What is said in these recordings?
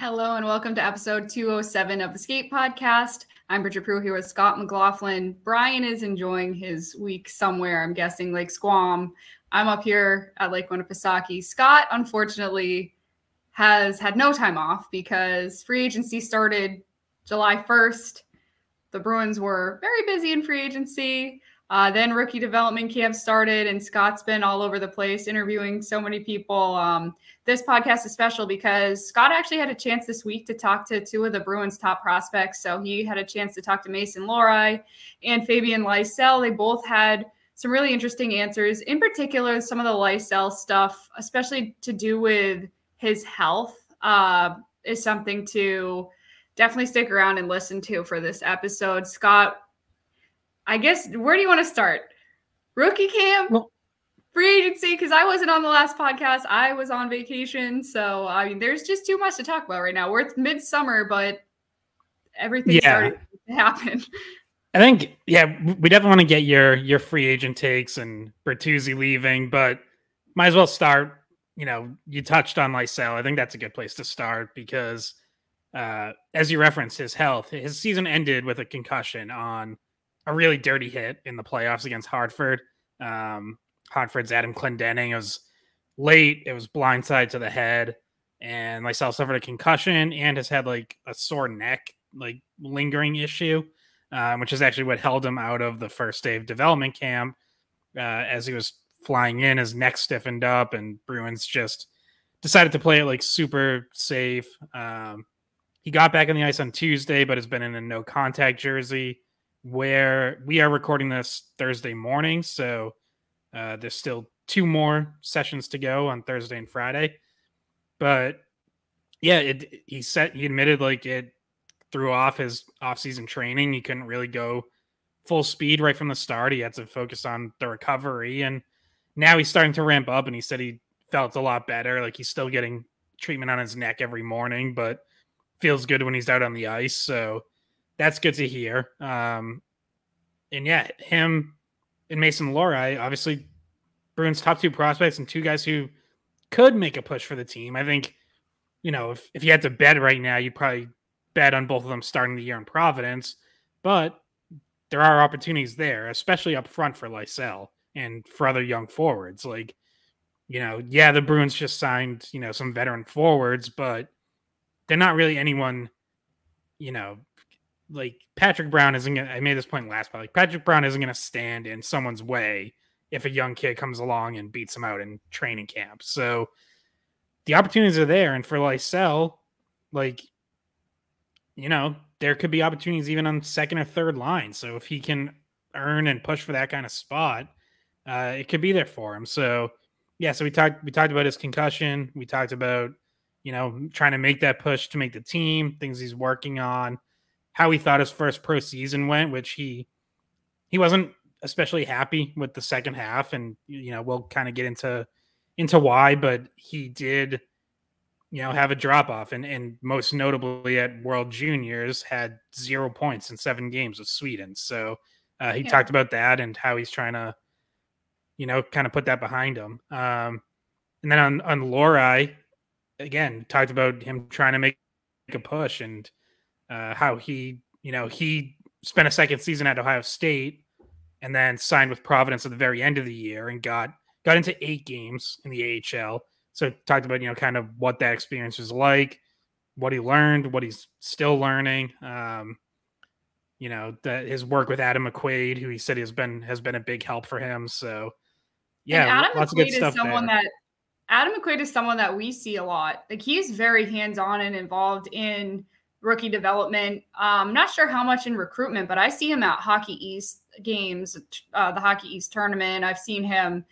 Hello and welcome to episode 207 of the Skate Podcast. I'm Bridget Prue here with Scott McLaughlin. Brian is enjoying his week somewhere, I'm guessing Lake Squam. I'm up here at Lake Winnipesaukee. Scott, unfortunately, has had no time off because free agency started July 1st. The Bruins were very busy in free agency. Then rookie development camp started, and Scott's been all over the place interviewing so many people. This podcast is special because Scott actually had a chance this week to talk to two of the Bruins' top prospects. So he had a chance to talk to Mason Lohrei and Fabian Lysell. They both had some really interesting answers. In particular, some of the Lysell stuff, especially to do with his health, is something to definitely stick around and listen to for this episode. Scott, I guess, where do you want to start? Rookie camp, free agency, because I wasn't on the last podcast. I was on vacation. So, I mean, there's just too much to talk about right now. We're midsummer, but everything's starting to happen. I think, we definitely want to get your free agent takes and Bertuzzi leaving, but might as well start. You touched on Lysell. I think that's a good place to start because, as you referenced, his health, his season ended with a concussion on a really dirty hit in the playoffs against Hartford. Hartford's Adam Clendenning. It was late. It was blindside to the head. And Lysell suffered a concussion and has had like a sore neck, like lingering issue, which is actually what held him out of the first day of development camp. As he was flying in, his neck stiffened up and Bruins just decided to play it like super safe. He got back on the ice on Tuesday, but has been in a no contact jersey, where we are recording this Thursday morning. So there's still 2 more sessions to go on Thursday and Friday. But yeah, he admitted like it threw off his off-season training. He couldn't really go full speed right from the start. He had to focus on the recovery, and now he's starting to ramp up, and he said he felt a lot better. Like he's still getting treatment on his neck every morning, but feels good when he's out on the ice. So that's good to hear. And yeah, him and Mason Lohrei, obviously Bruins' top 2 prospects and 2 guys who could make a push for the team. I think, if you had to bet right now, you'd probably bet on both of them starting the year in Providence. But there are opportunities there, especially up front for Lysell and for other young forwards. Like, the Bruins just signed, some veteran forwards, but they're not really anyone, like Patrick Brown isn't going to, I made this point last, but like Patrick Brown isn't going to stand in someone's way if a young kid comes along and beats him out in training camp. So the opportunities are there. And for Lysell, like, there could be opportunities even on second or third line. So if he can earn and push for that kind of spot, it could be there for him. So yeah, so we talked about his concussion. We talked about, trying to make that push to make the team, things he's working on, how he thought his first pro season went, which he wasn't especially happy with the second half. And, we'll kind of get into why, but he did, have a drop off and most notably at World Juniors had 0 points in 7 games with Sweden. So he talked about that and how he's trying to, kind of put that behind him. And then on Lohrei, again, talked about him trying to make a push and how he spent a second season at Ohio State and then signed with Providence at the very end of the year and got into 8 games in the AHL. So talked about, kind of what that experience was like, what he learned, what he's still learning. His work with Adam McQuaid, who he said has been a big help for him. So yeah, lots of good stuff there. Adam McQuaid is someone that we see a lot. Like he's very hands-on and involved in rookie development. I'm not sure how much in recruitment, but I see him at Hockey East games, the Hockey East tournament. I've seen him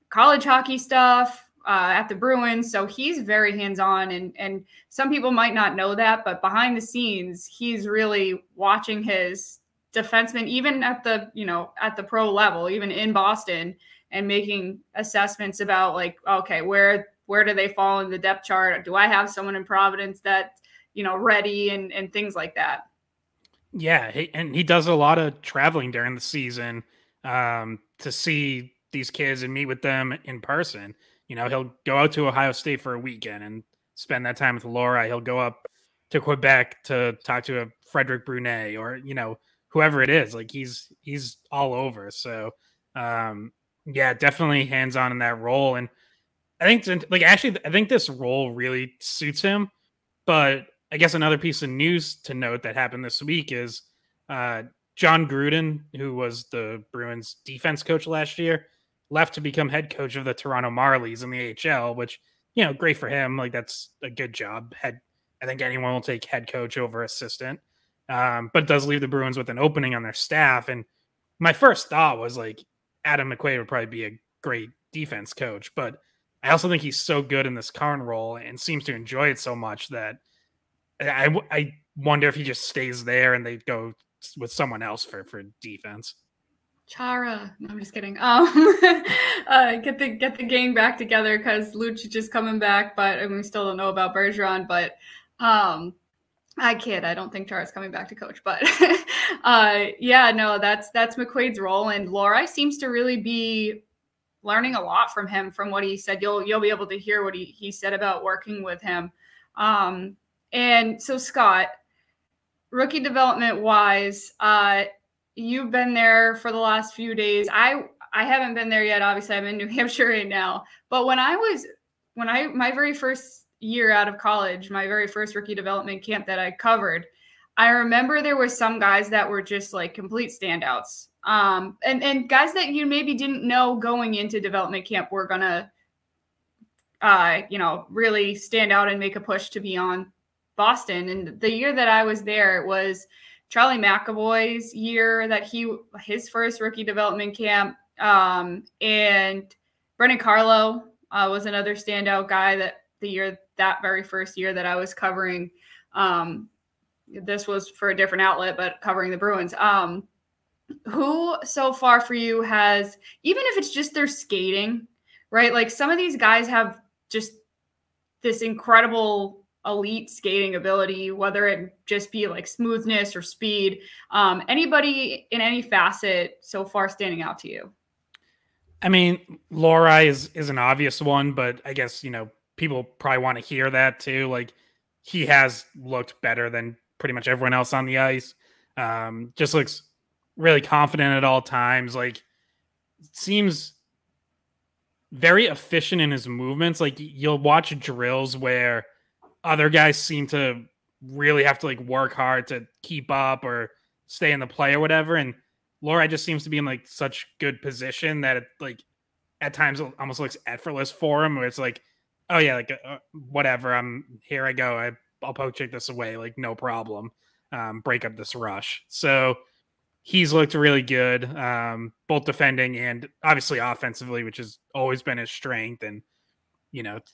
college hockey stuff at the Bruins. So he's very hands-on and some people might not know that, but behind the scenes, he's really watching his defensemen, even at the pro level, even in Boston, and making assessments about like, okay, where do they fall in the depth chart? Do I have someone in Providence that, ready and things like that? Yeah. And he does a lot of traveling during the season to see these kids and meet with them in person. He'll go out to Ohio State for a weekend and spend that time with Lohrei. He'll go up to Quebec to talk to a Frederic Brunet or, whoever it is. Like he's all over. So yeah, definitely hands-on in that role. And I think I think this role really suits him. But I guess another piece of news to note that happened this week is John Gruden, who was the Bruins defense coach last year, left to become head coach of the Toronto Marlies in the AHL, which, great for him. Like that's a good job. I think anyone will take head coach over assistant. But it does leave the Bruins with an opening on their staff. And my first thought was like Adam McQuaid would probably be a great defense coach, but I also think he's so good in this current role and seems to enjoy it so much that I wonder if he just stays there and they go with someone else for defense. Chara. No, I'm just kidding. Get the gang back together because Lucic is coming back, but we still don't know about Bergeron. But I kid. I don't think Chara's coming back to coach. But yeah, no, that's McQuaid's role, and Lohrei seems to really be learning a lot from him. From what he said, you'll be able to hear what he said about working with him. And so Scott, rookie development wise, you've been there for the last few days. I haven't been there yet. Obviously, I'm in New Hampshire right now. But my very first year out of college, my very first rookie development camp that I covered, I remember there were some guys that were just like complete standouts. And guys that you maybe didn't know going into development camp were gonna, really stand out and make a push to be on Boston. And the year that I was there, it was Charlie McAvoy's year that his first rookie development camp. And Brendan Carlo was another standout guy that very first year that I was covering. This was for a different outlet, but covering the Bruins. Who so far for you has, even if it's just their skating, right? Like some of these guys have just this incredible elite skating ability, whether it just be like smoothness or speed. Anybody in any facet so far standing out to you? I mean, Lohrei is an obvious one, but I guess, people probably want to hear that too. Like he has looked better than pretty much everyone else on the ice. Just looks really confident at all times. Like seems very efficient in his movements. Like you'll watch drills where other guys seem to really have to like work hard to keep up or stay in the play or whatever. And Lohrei just seems to be in like such good position that it like at times it almost looks effortless for him, where it's like, oh yeah, like whatever, here I go. I'll poke check this away. Like no problem. Break up this rush. So he's looked really good, both defending and obviously offensively, which has always been his strength, and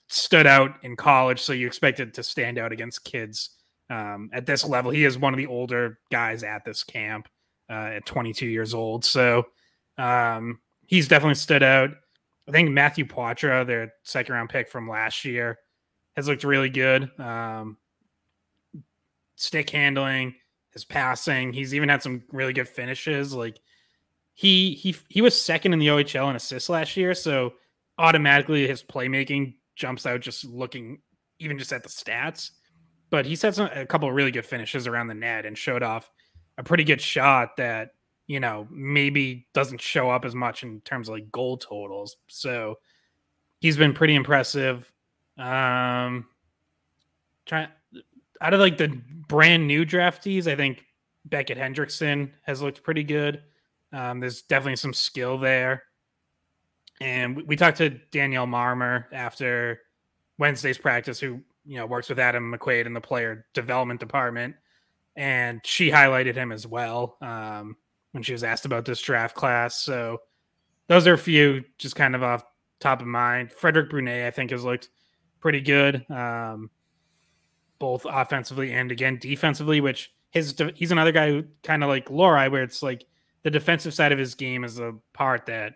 stood out in college. So you expected to stand out against kids at this level. He is one of the older guys at this camp at 22 years old. So he's definitely stood out. I think Matthew Poitras, their second round pick from last year, has looked really good. Stick handling, his passing. He's even had some really good finishes. Like he was second in the OHL in assists last year, so automatically his playmaking jumps out just looking even just at the stats. But he's had a couple of really good finishes around the net and showed off a pretty good shot that maybe doesn't show up as much in terms of like goal totals. So he's been pretty impressive. Out of like the brand new draftees, I think Beckett Hendrickson has looked pretty good. There's definitely some skill there. And we talked to Danielle Marmer after Wednesday's practice, who works with Adam McQuaid in the player development department, and she highlighted him as well when she was asked about this draft class. So those are a few just kind of off top of mind. Frederic Brunet, I think, has looked pretty good, both offensively and again defensively. Which he's another guy who kind of like Lohrei, where it's like the defensive side of his game is the part that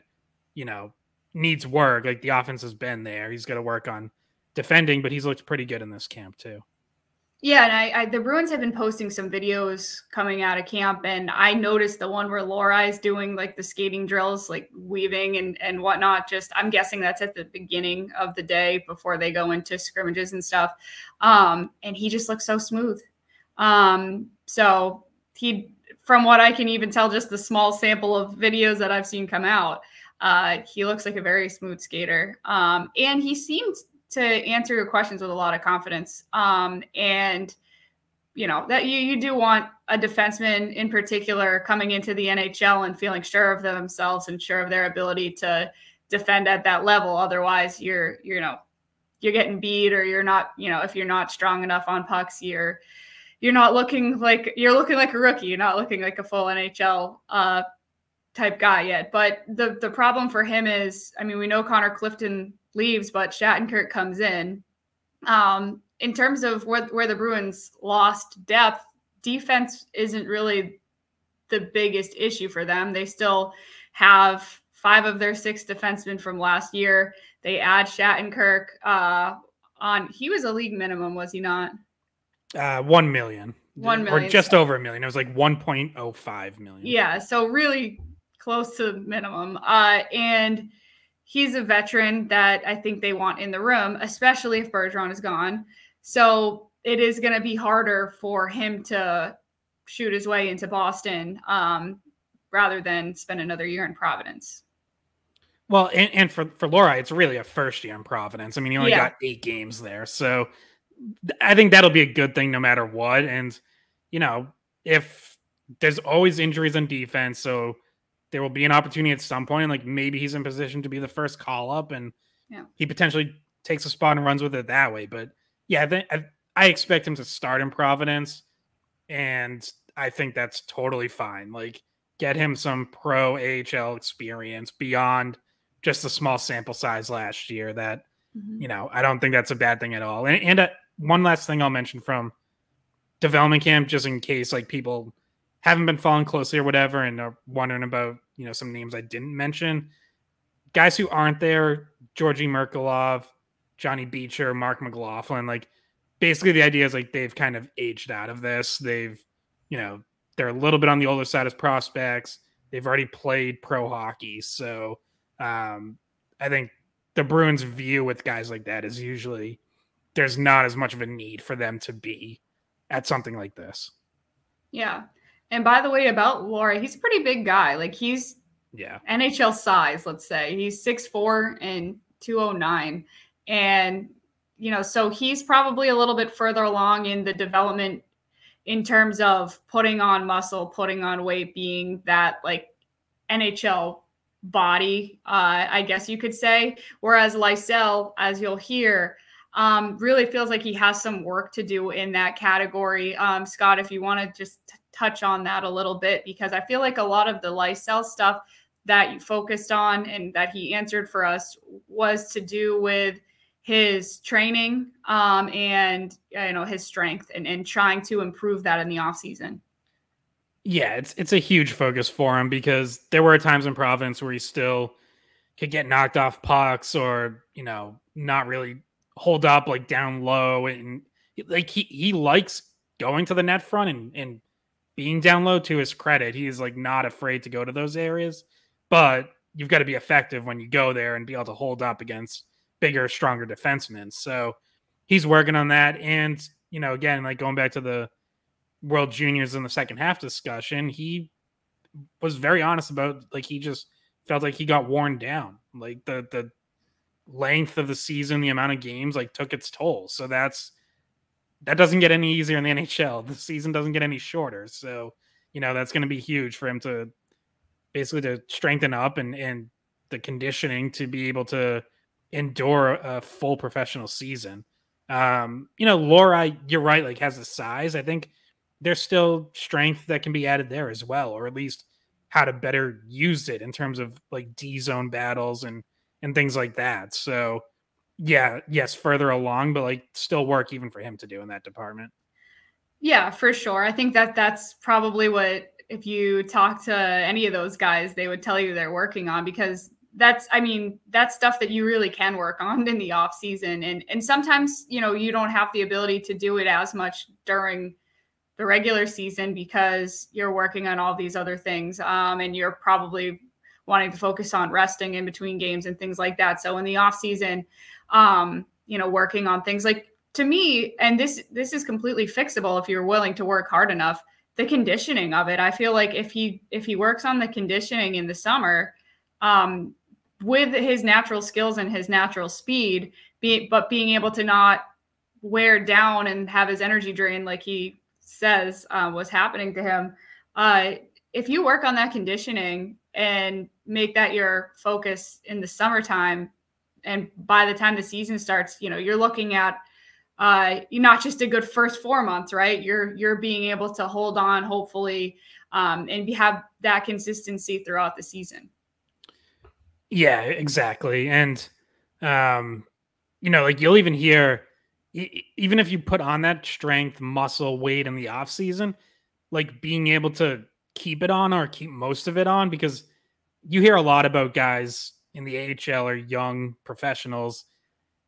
needs work. Like the offense has been there. He's got to work on defending, but he's looked pretty good in this camp too. Yeah, and the Bruins have been posting some videos coming out of camp, and I noticed the one where Lohrei is doing like the skating drills, like weaving and whatnot. Just I'm guessing that's at the beginning of the day before they go into scrimmages and stuff. And he just looks so smooth. So from what I can even tell, just the small sample of videos that I've seen come out, he looks like a very smooth skater. And he seemed to answer your questions with a lot of confidence. And that you do want a defenseman in particular coming into the NHL and feeling sure of themselves and sure of their ability to defend at that level. Otherwise, you're getting beat, or you're not, if you're not strong enough on pucks, you're looking like a rookie. You're not looking like a full NHL type guy yet. But the problem for him is, we know Connor Clifton leaves, but Shattenkirk comes in. In terms of where the Bruins lost depth, defense isn't really the biggest issue for them. They still have 5 of their 6 defensemen from last year. They add Shattenkirk he was a league minimum, was he not? 1 million. 1 million. Or just over a million. It was like 1.05 million. Yeah, so really close to minimum. And he's a veteran that I think they want in the room, especially if Bergeron is gone. So it is going to be harder for him to shoot his way into Boston rather than spend another year in Providence. Well, and for Lohrei, it's really a first year in Providence. He only got 8 games there. So I think that'll be a good thing no matter what. And, if there's always injuries on defense, so there will be an opportunity at some point, and like maybe he's in position to be the first call up, and he potentially takes a spot and runs with it that way. But yeah, I expect him to start in Providence, and I think that's totally fine. Like, get him some pro AHL experience beyond just the small sample size last year. That I don't think that's a bad thing at all. And one last thing I'll mention from development camp, just in case like people haven't been following closely or whatever and are wondering about some names I didn't mention. Guys who aren't there: Georgi Merkulov, Johnny Beecher, Mark McLaughlin. Like, basically the idea is like they've kind of aged out of this. They've they're a little bit on the older side as prospects. They've already played pro hockey. So I think the Bruins' view with guys like that is usually there's not as much of a need for them to be at something like this. Yeah. And by the way, about Lohrei, he's a pretty big guy. Like, he's NHL size, let's say. He's 6'4" and 209. And, so he's probably a little bit further along in the development in terms of putting on muscle, putting on weight, being that like NHL body, I guess you could say. Whereas Lysell, as you'll hear, really feels like he has some work to do in that category. Scott, if you want to just touch on that a little bit, because I feel like a lot of the Lysell stuff that you focused on and that he answered for us was to do with his training and his strength and trying to improve that in the off season. Yeah, it's a huge focus for him, because there were times in Providence where he still could get knocked off pucks or not really hold up like down low, and like he likes going to the net front and being down low. To his credit, he is like not afraid to go to those areas, but you've got to be effective when you go there and be able to hold up against bigger, stronger defensemen. So he's working on that. And, again, like going back to the World Juniors in the second half discussion, he was very honest about like he just felt like he got worn down. Like the length of the season, the amount of games like took its toll. So that doesn't get any easier in the NHL. The season doesn't get any shorter. So, that's going to be huge for him to basically to strengthen up and the conditioning to be able to endure a full professional season. Lohrei, you're right, like has the size. I think there's still strength that can be added there as well, or at least how to better use it in terms of like D zone battles and things like that. So yeah, yes, further along, but like still work even for him to do in that department. Yeah, for sure. I think that's probably what, if you talk to any of those guys, they would tell you they're working on, because that's stuff that you really can work on in the off season. And sometimes, you don't have the ability to do it as much during the regular season because you're working on all these other things. And you're probably wanting to focus on resting in between games and things like that. So in the off season, working on things like to me, and this is completely fixable if you're willing to work hard enough, the conditioning of it. I feel like if he works on the conditioning in the summer, with his natural skills and his natural speed, but being able to not wear down and have his energy drain like he says was happening to him. If you work on that conditioning and make that your focus in the summertime, and by the time the season starts, you're looking at not just a good first 4 months, right? You're being able to hold on, hopefully, and have that consistency throughout the season. Yeah, exactly. And, like you'll even hear, even if you put on that strength, muscle, weight in the off season, like being able to keep it on or keep most of it on, because you hear a lot about guys in the AHL or young professionals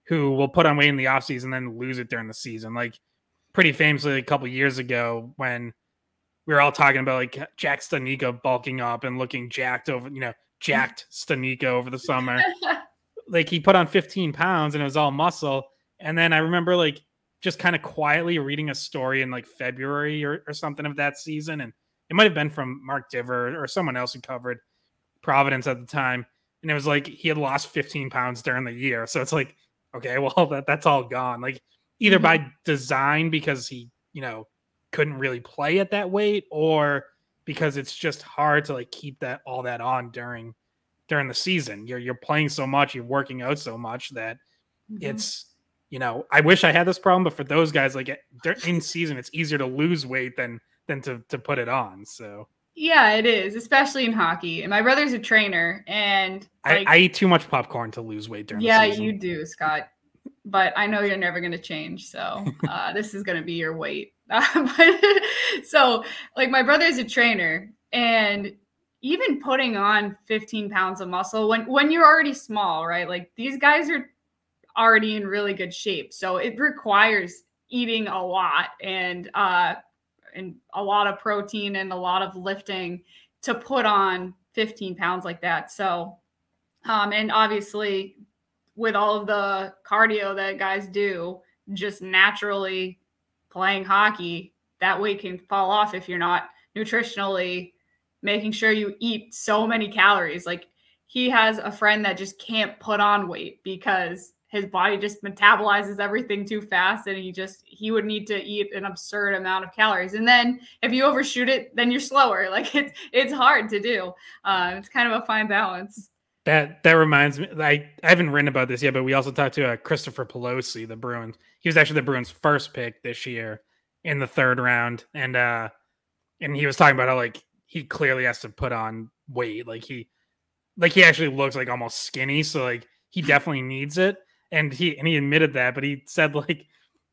who will put on weight in the off season and then lose it during the season. Like pretty famously a couple years ago when we were all talking about like Jack Stanika bulking up and looking jacked over, jacked Stanika over the summer. Like he put on 15 pounds and it was all muscle. And then I remember like just kind of quietly reading a story in like February or something of that season. And it might've been from Mark Diver or someone else who covered Providence at the time. And it was like, he had lost 15 pounds during the year. So it's like, okay, well that's all gone. Like either by design, because he, couldn't really play at that weight, or because it's just hard to like keep all that on during the season. You're playing so much, you're working out so much that it's, I wish I had this problem, but for those guys, like in season, it's easier to lose weight than to put it on. So yeah, it is, especially in hockey. And my brother's a trainer, and I eat too much popcorn to lose weight during the season. Yeah, you do, Scott. But I know you're never going to change. So this is going to be your weight. So like my brother's a trainer, and even putting on 15 pounds of muscle when you're already small, right? Like these guys are already in really good shape. So it requires eating a lot and a lot of protein and a lot of lifting to put on 15 pounds like that. So, and obviously with all of the cardio that guys do, just naturally playing hockey, that weight can fall off if you're not nutritionally making sure you eat so many calories. Like he has a friend that just can't put on weight because his body just metabolizes everything too fast, and he would need to eat an absurd amount of calories. And then if you overshoot it, then you're slower. Like it's hard to do. It's kind of a fine balance. That reminds me, I haven't written about this yet, but we also talked to Christopher Pelosi, the Bruins. He was actually the Bruins' first pick this year in the 3rd round. And he was talking about how like he clearly has to put on weight. Like he actually looks like almost skinny. So like he definitely needs it. And he admitted that, but he said like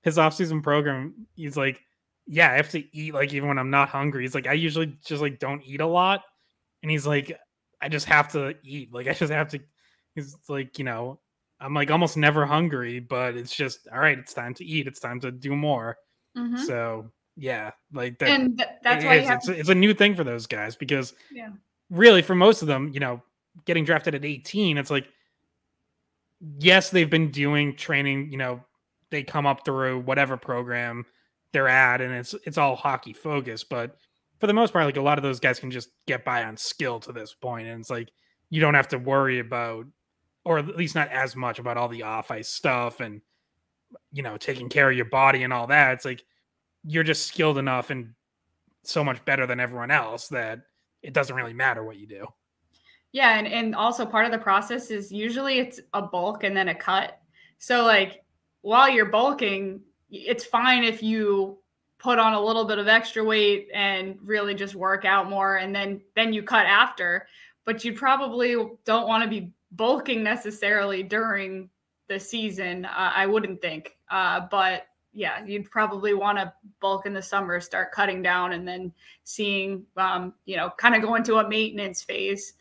his offseason program, he's like, yeah, I have to eat like even when I'm not hungry. He's like, I usually just like don't eat a lot. And he's like, I just have to eat. Like I just have to. He's like, I'm like almost never hungry, but it's just all right. It's time to eat. It's time to do more. So yeah, like that. And that's why it's a new thing for those guys, because really for most of them, getting drafted at 18, it's like, yes, they've been doing training. They come up through whatever program they're at, and it's all hockey focused, but for the most part, like a lot of those guys can just get by on skill to this point. And it's like, you don't have to worry about, or at least not as much about all the off ice stuff and, taking care of your body and all that. It's like, you're just skilled enough and so much better than everyone else that it doesn't really matter what you do. Yeah. And also part of the process is usually it's a bulk and then a cut. So like while you're bulking, it's fine if you put on a little bit of extra weight and really just work out more, and then you cut after, but you probably don't want to be bulking necessarily during the season. I wouldn't think, but yeah, you'd probably want to bulk in the summer, start cutting down, and then seeing, kind of go into a maintenance phase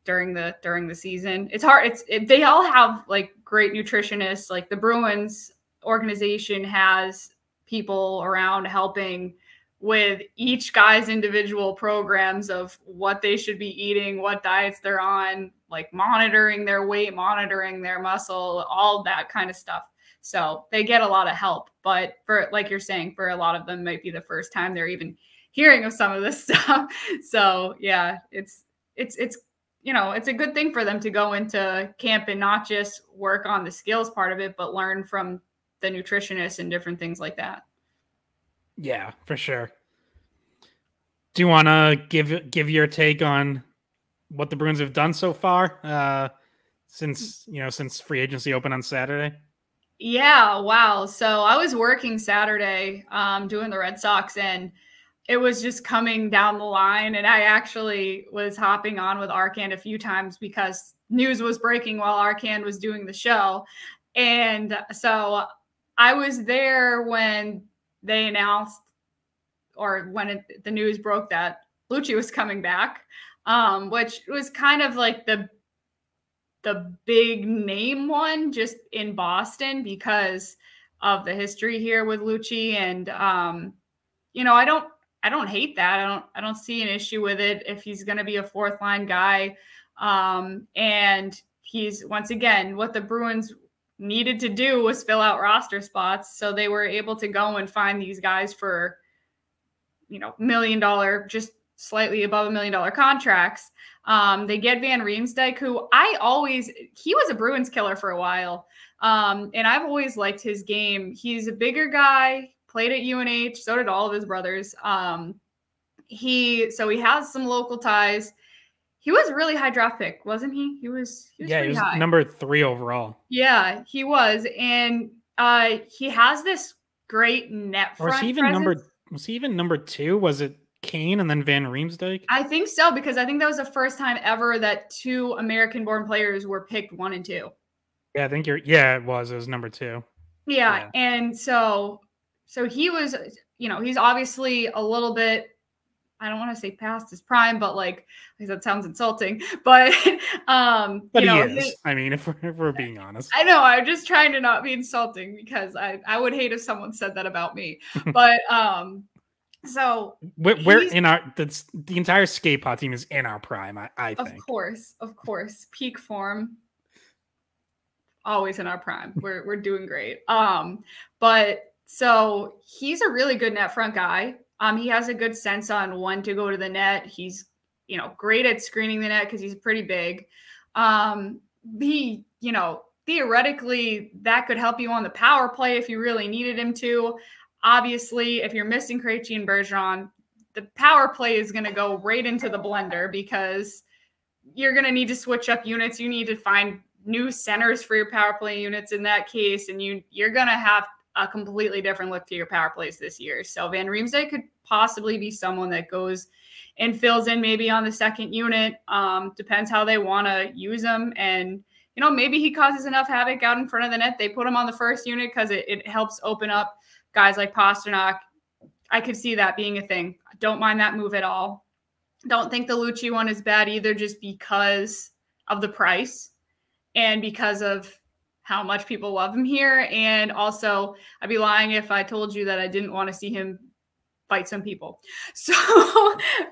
during the season. It's hard. They all have like great nutritionists. Like the Bruins organization has people around helping with each guy's individual programs of what they should be eating, what diets they're on, like monitoring their weight, monitoring their muscle, all that kind of stuff. So they get a lot of help. But for, like you're saying, for a lot of them might be the first time they're even hearing of some of this stuff. So yeah, it's you know, it's a good thing for them to go into camp and not just work on the skills part of it, but learn from the nutritionists and different things like that. Yeah, for sure. Do you want to give your take on what the Bruins have done so far since free agency opened on Saturday? Yeah, wow. So I was working Saturday doing the Red Sox, and it was just coming down the line. And I actually was hopping on with Arcand a few times because news was breaking while Arcand was doing the show. And so I was there when they announced, or when the news broke that Lucic was coming back, which was kind of like the big name one just in Boston because of the history here with Lucic. And, you know, I don't hate that. I don't see an issue with it if he's going to be a fourth line guy. And he's, once again, what the Bruins needed to do was fill out roster spots. So they were able to go and find these guys for, you know, $1 million, just slightly above $1 million contracts. They get Van Riemsdyk, who he was a Bruins killer for a while. And I've always liked his game. He's a bigger guy, played at UNH. So did all of his brothers. He has some local ties. He was a really high draft pick, wasn't he? He was high. Number 3 overall. Yeah, he was. And he has this great net front presence. Was he even number 2? Was it Kane and then Van Riemsdyk? I think so, because I think that was the first time ever that 2 American-born players were picked 1 and 2. Yeah, I think it was number 2. Yeah. And so he was, you know, he's obviously a little bit, I don't want to say past his prime, but like that sounds insulting, but he is. I mean, if we're being honest. I know, I'm just trying to not be insulting because I would hate if someone said that about me. But so we're in the entire skate pod team is in our prime, I think. Of course. Peak form. Always in our prime. We're doing great. But so he's a really good net front guy. He has a good sense on when to go to the net. He's, you know, great at screening the net because he's pretty big. He, you know, theoretically that could help you on the power play if you really needed him to. Obviously, if you're missing Krejci and Bergeron, the power play is going to go right into the blender because you're going to need to switch up units. You need to find new centers for your power play units in that case, and you're going to have a completely different look to your power plays this year. So Van Riemsdyk could possibly be someone that goes and fills in maybe on the second unit. Depends how they want to use him. And, you know, maybe he causes enough havoc out in front of the net. They put him on the first unit because it helps open up guys like Pasternak. I could see that being a thing. I don't mind that move at all. Don't think the Lucic one is bad either, just because of the price and because of how much people love him here. And also, I'd be lying if I told you that I didn't want to see him fight some people. So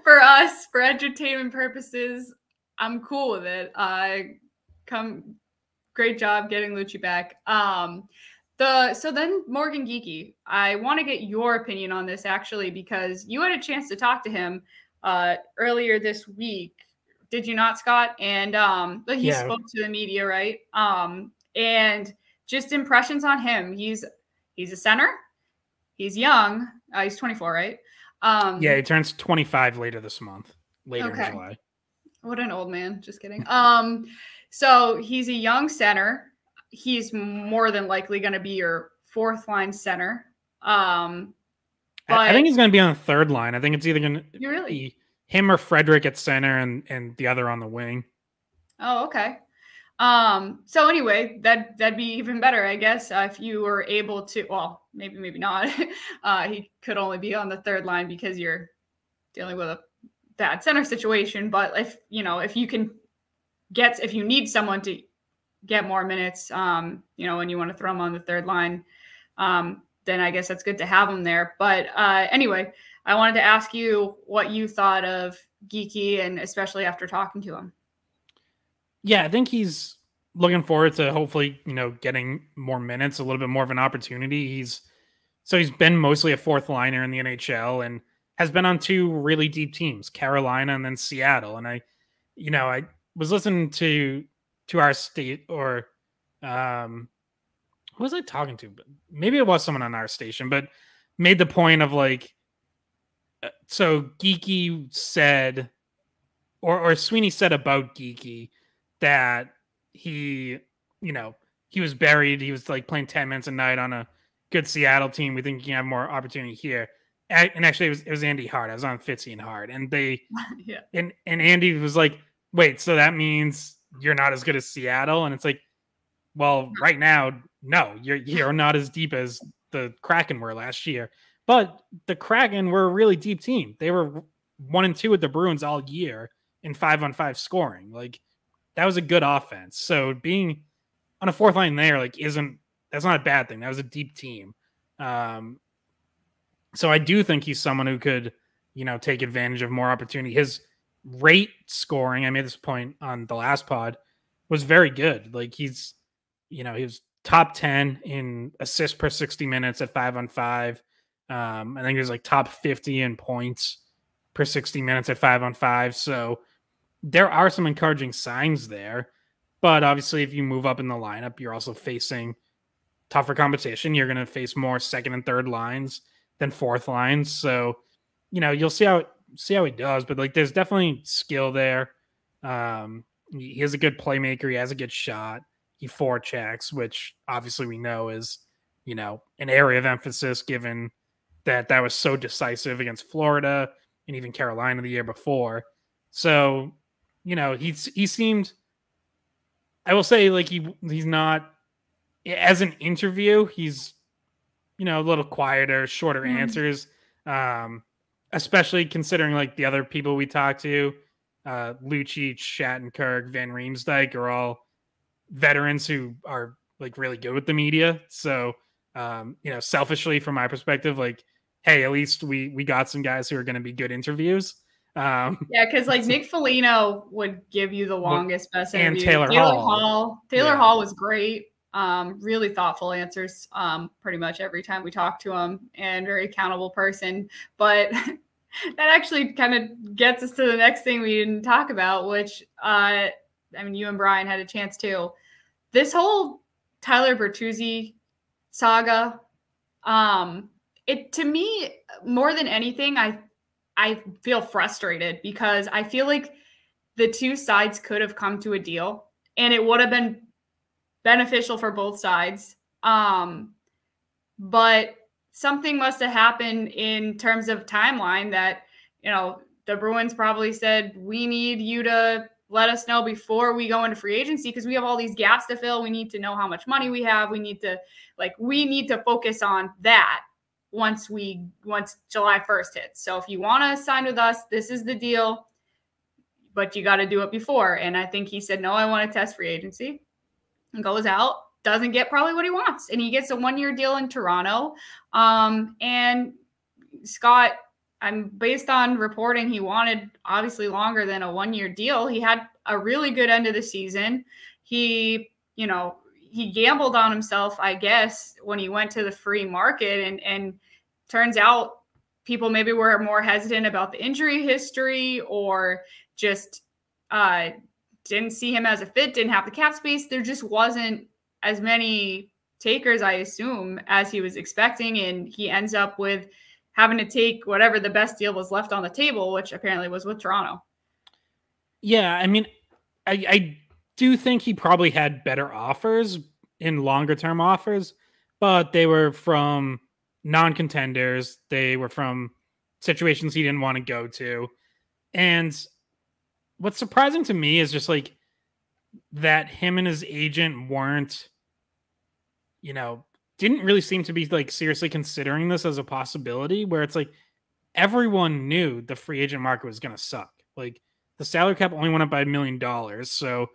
for us, for entertainment purposes, I'm cool with it. Great job getting Lucic back. So then Morgan Geekie, I want to get your opinion on this actually, because you had a chance to talk to him earlier this week. Did you not, Scott? And but he spoke to the media, right? And just impressions on him. He's a center. He's young. He's 24, right? Yeah, he turns 25 later this month, in July. What an old man. Just kidding. So he's a young center. He's more than likely going to be your fourth line center. I think he's going to be on the third line. I think it's either going to be him or Frederick at center and the other on the wing. Oh, okay. So anyway, that'd be even better, I guess, if you were able to, well, maybe not. He could only be on the third line because you're dealing with a bad center situation. But if you need someone to get more minutes, and you want to throw him on the third line, then I guess that's good to have him there. But anyway, I wanted to ask you what you thought of Geekie, and especially after talking to him. Yeah, I think he's looking forward to hopefully, getting more minutes, a little bit more of an opportunity. He's been mostly a fourth liner in the NHL and has been on two really deep teams, Carolina and then Seattle. And I was listening to our state or who was I talking to? Maybe it was someone on our station, but made the point of like, so Geekie said, or Sweeney said about Geekie that he was buried. He was like playing 10 minutes a night on a good Seattle team. We think he can have more opportunity here. And actually it was Andy Hart. I was on Fitzy and Hart, and they, yeah. And Andy was like, wait, so that means you're not as good as Seattle? And it's like, well, right now, no, you're not as deep as the Kraken were last year. But the Kraken were a really deep team. They were 1-2 with the Bruins all year in 5-on-5 scoring. Like, that was a good offense. So being on a fourth line there, like, that's not a bad thing. That was a deep team. So I do think he's someone who could, take advantage of more opportunity. His rate scoring, I made this point on the last pod, was very good. Like, he was top 10 in assists per 60 minutes at 5-on-5. I think he was like top 50 in points per 60 minutes at 5-on-5. So there are some encouraging signs there. But obviously, if you move up in the lineup, you're also facing tougher competition. You're going to face more second and third lines than fourth lines. So, you'll see how he does. But like, there's definitely skill there. He is a good playmaker. He has a good shot. He forechecks, which obviously we know is, an area of emphasis given that was so decisive against Florida and even Carolina the year before. So, he seemed, I will say, like, he's not, as an interview, he's, a little quieter, shorter answers, especially considering like the other people we talked to, Lucic, Shattenkirk, Van Riemsdyk are all veterans who are like really good with the media. So, selfishly from my perspective, like, hey, at least we got some guys who are going to be good interviews. Yeah, because like Nick Foligno would give you the longest, best interview. And Taylor Hall. Taylor Hall was great. Really thoughtful answers pretty much every time we talked to him, and very accountable person. But that actually kind of gets us to the next thing we didn't talk about, which you and Brian had a chance to. This whole Tyler Bertuzzi saga, it, to me, more than anything, I feel frustrated because I feel like the two sides could have come to a deal and it would have been beneficial for both sides. But something must have happened in terms of timeline that, the Bruins probably said, we need you to let us know before we go into free agency because we have all these gaps to fill. We need to know how much money we have. We need to focus on that once July 1st hits. So if you want to sign with us, this is the deal, but you got to do it before. And I think he said, no, I want to test free agency, and goes out, doesn't get probably what he wants. And he gets a 1-year deal in Toronto. And Scott, based on reporting, he wanted obviously longer than a 1-year deal. He had a really good end of the season. He gambled on himself, I guess, when he went to the free market, and turns out people maybe were more hesitant about the injury history or just didn't see him as a fit, didn't have the cap space. There just wasn't as many takers, I assume, as he was expecting, and he ends up with having to take whatever the best deal was left on the table, which apparently was with Toronto. Yeah, I do think he probably had better offers in longer term offers, but they were from non-contenders. They were from situations he didn't want to go to. And what's surprising to me is just like that him and his agent weren't, didn't really seem to be like seriously considering this as a possibility, where it's like everyone knew the free agent market was going to suck. Like the salary cap only went up by $1 million. So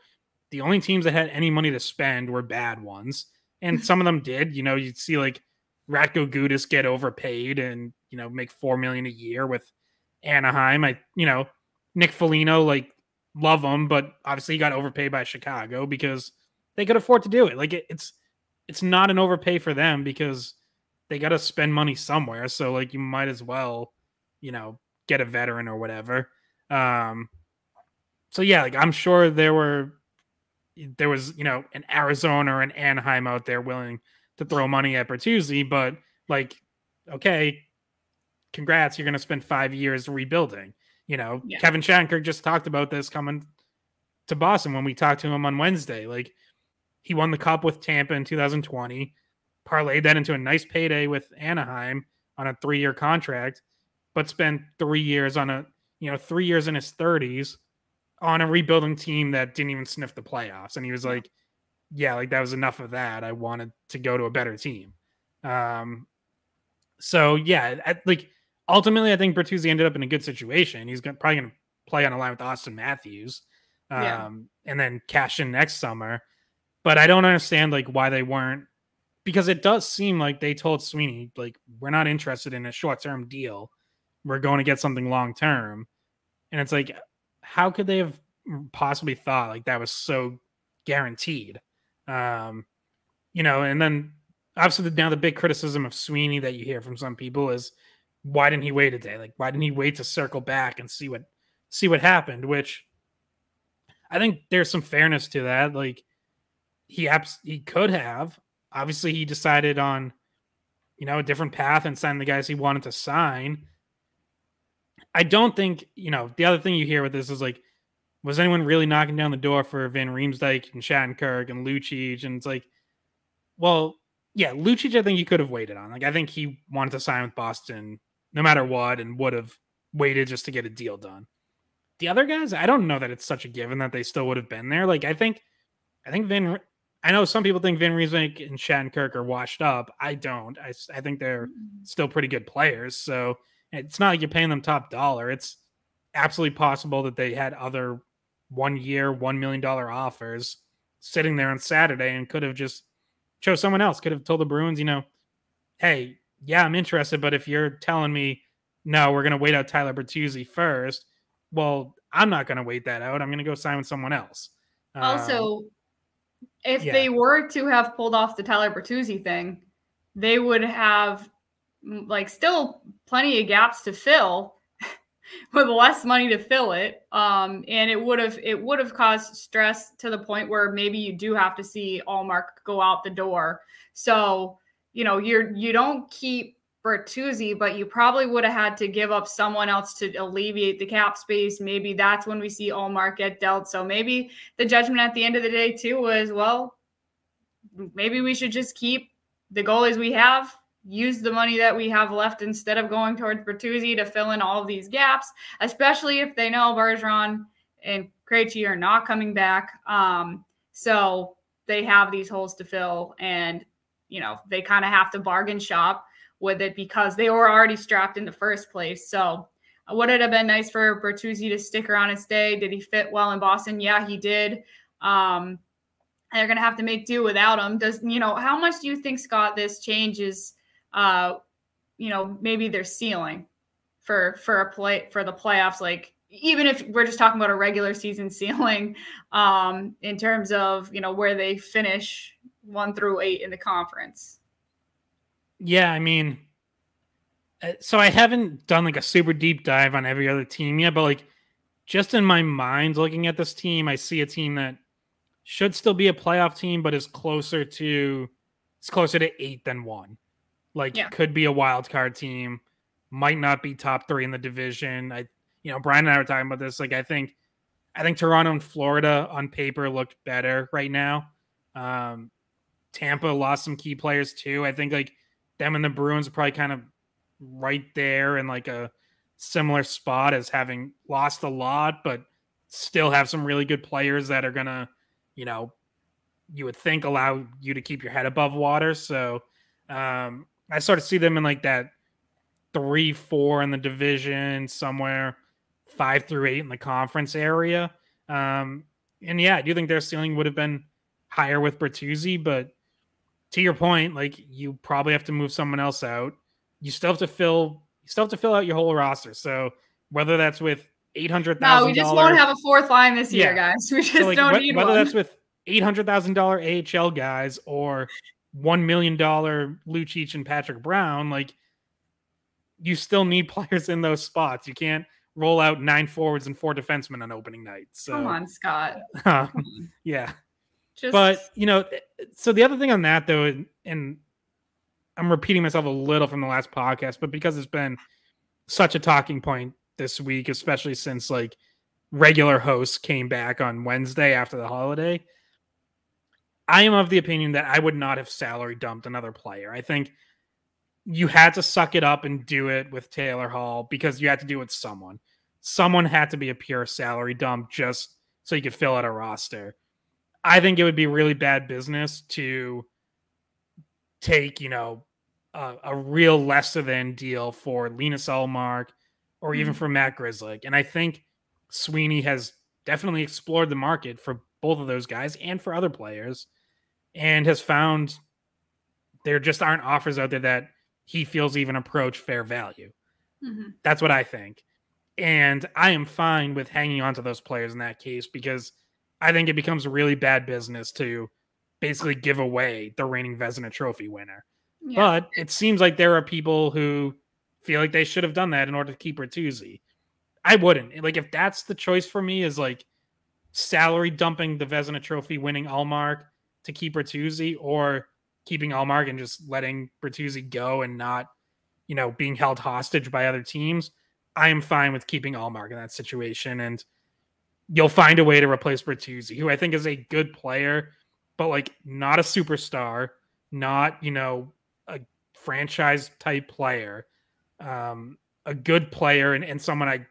the only teams that had any money to spend were bad ones. And some of them did, you'd see like Ratko Gudas get overpaid and, make $4 million a year with Anaheim. Nick Foligno, like, love him, but obviously he got overpaid by Chicago because they could afford to do it. Like it's not an overpay for them because they got to spend money somewhere. So like you might as well, get a veteran or whatever. So yeah, like I'm sure there was, an Arizona or an Anaheim out there willing to throw money at Bertuzzi, but like, okay, congrats, you're going to spend 5 years rebuilding. Kevin Shattenkirk just talked about this coming to Boston when we talked to him on Wednesday. Like, he won the Cup with Tampa in 2020, parlayed that into a nice payday with Anaheim on a 3-year contract, but spent 3 years on 3 years in his 30s on a rebuilding team that didn't even sniff the playoffs. And he was like, yeah, like that was enough of that. I wanted to go to a better team. So yeah, ultimately I think Bertuzzi ended up in a good situation. He's probably going to play on a line with Austin Matthews and then cash in next summer. But I don't understand like why they weren't, because it does seem like they told Sweeney, like, we're not interested in a short-term deal. We're going to get something long-term. And it's like, how could they have possibly thought like that was so guaranteed? And then obviously now the big criticism of Sweeney that you hear from some people is, why didn't he wait a day? Like, why didn't he wait to circle back and see what happened? Which I think there's some fairness to that. Like, he could have. Obviously, he decided on, a different path and signed the guys he wanted to sign. I don't think, the other thing you hear with this is like, was anyone really knocking down the door for Van Riemsdyk and Shattenkirk and Lucic? And it's like, well, yeah, Lucic, I think you could have waited on. Like, I think he wanted to sign with Boston no matter what and would have waited just to get a deal done. The other guys, I don't know that it's such a given that they still would have been there. Like, I know some people think Van Riemsdyk and Shattenkirk are washed up. I don't. I think they're still pretty good players. So it's not like you're paying them top dollar. It's absolutely possible that they had other 1 year, $1 million offers sitting there on Saturday and could have just chose someone else. Could have told the Bruins, hey, yeah, I'm interested, but if you're telling me, no, we're going to wait out Tyler Bertuzzi first, well, I'm not going to wait that out. I'm going to go sign with someone else. Also, if they were to have pulled off the Tyler Bertuzzi thing, they would have like still plenty of gaps to fill with less money to fill it. And it would have caused stress to the point where maybe you do have to see Allmark go out the door. So, you don't keep Bertuzzi, but you probably would have had to give up someone else to alleviate the cap space. Maybe that's when we see Allmark get dealt. So maybe the judgment at the end of the day too was, well, maybe we should just keep the goalies we have, use the money that we have left instead of going towards Bertuzzi to fill in all of these gaps, especially if they know Bergeron and Krejci are not coming back. So they have these holes to fill, and, they kind of have to bargain shop with it because they were already strapped in the first place. So would it have been nice for Bertuzzi to stick around and stay? Did he fit well in Boston? Yeah, he did. They're going to have to make do without him. How much do you think, Scott, this changes, maybe their ceiling for the playoffs? Like, even if we're just talking about a regular season ceiling, in terms of, where they finish 1 through 8 in the conference. Yeah, I mean, so I haven't done like a super deep dive on every other team yet, but like just in my mind, looking at this team, I see a team that should still be a playoff team, but is closer to 8 than 1. Like, could be a wild card team, might not be top 3 in the division. Brian and I were talking about this. Like, I think Toronto and Florida on paper looked better right now. Tampa lost some key players too. I think like them and the Bruins are probably kind of right there in like a similar spot as having lost a lot, but still have some really good players that are going to, you would think allow you to keep your head above water. So I sort of see them in like that 3-4 in the division, somewhere 5 through 8 in the conference area. And yeah, I do think their ceiling would have been higher with Bertuzzi, but to your point, like, you probably have to move someone else out. You still have to fill out your whole roster. So whether that's with $800,000, no, we just won't have a fourth line this year, guys. We just don't need whether one. that's with $800,000 AHL guys or $1 million Lucic and Patrick Brown, like, you still need players in those spots. You can't roll out 9 forwards and 4 defensemen on opening night. So, come on, Scott. Come on. Yeah. But, so the other thing on that, though, and I'm repeating myself a little from the last podcast, but because it's been such a talking point this week, especially since like regular hosts came back on Wednesday after the holiday, I am of the opinion that I would not have salary dumped another player. I think you had to suck it up and do it with Taylor Hall because you had to do it with someone. Someone had to be a pure salary dump just so you could fill out a roster. I think it would be really bad business to take, a real lesser than deal for Linus Ullmark or even for Matt Grzelcyk. And I think Sweeney has definitely explored the market for both of those guys and for other players and has found there just aren't offers out there that he feels even approach fair value. Mm-hmm. That's what I think. And I am fine with hanging on to those players in that case because I think it becomes really bad business to basically give away the reigning Vezina Trophy winner. Yeah. But it seems like there are people who feel like they should have done that in order to keep Bertuzzi. I wouldn't. Like, if that's the choice for me is like salary dumping the Vezina Trophy winning Ullmark to keep Bertuzzi or keeping Ullmark and just letting Bertuzzi go and not, being held hostage by other teams, I am fine with keeping Ullmark in that situation. And you'll find a way to replace Bertuzzi, who I think is a good player, but like not a superstar, not, a franchise type player, a good player and someone I